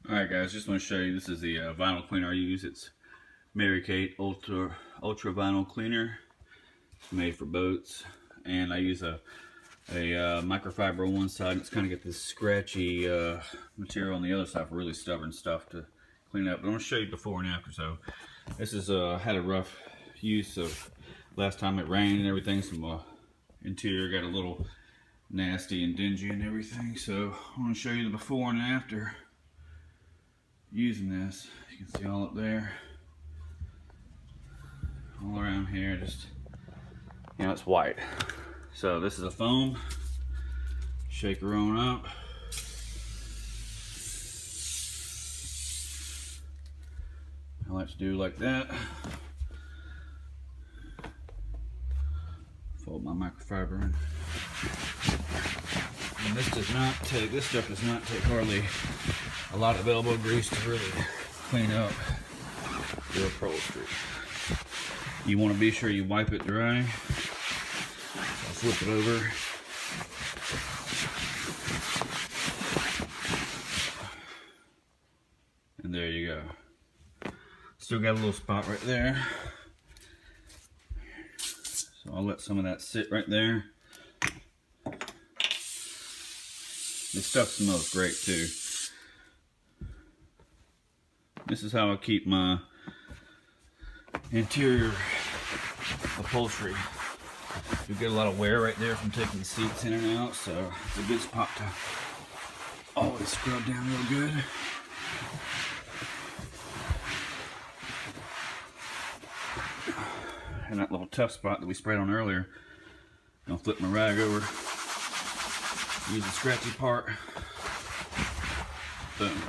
Alright guys, just want to show you, this is the vinyl cleaner I use. It's MaryKate Ultra Vinyl Cleaner. It's made for boats, and I use a microfiber on one side, and it's kind of got this scratchy material on the other side for really stubborn stuff to clean up. But I want to show you before and after. So this is had a rough use of last time it rained and everything. Some interior got a little nasty and dingy and everything. So I want to show you the before and after using this. You can see all up there, all around here, just, you know, it's white. So this is a foam. Shake her on up. I like to do like that. Fold my microfiber in. And this stuff does not take hardly a lot of elbow grease to really clean up your upholstery. You want to be sure you wipe it dry. I'll flip it over. And there you go. Still got a little spot right there. So I'll let some of that sit right there. This stuff smells great too. This is how I keep my interior upholstery. You get a lot of wear right there from taking the seats in and out, so it's a good spot to always scrub down real good. And that little tough spot that we sprayed on earlier, I'm gonna flip my rag over, use the scratchy part, boom.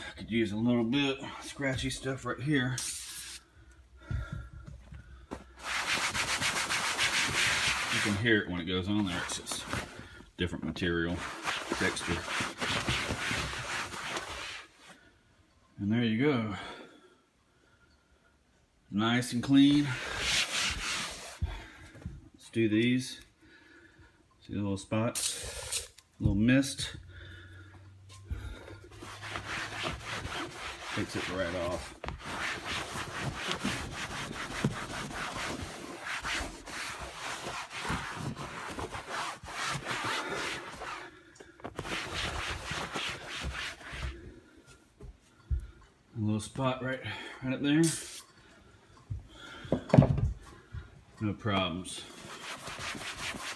I could use a little bit scratchy stuff right here. You can hear it when it goes on there. It's just different material, texture. And there you go. Nice and clean. Let's do these. See the little spots? A little mist. Takes it right off. A little spot right up there. No problems.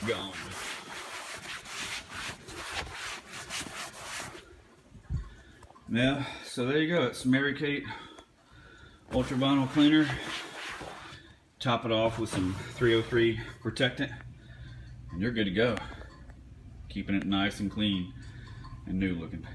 Gone. Yeah, so there you go. It's MaryKate Ultra Vinyl Cleaner. Top it off with some 303 protectant, and you're good to go. Keeping it nice and clean and new looking.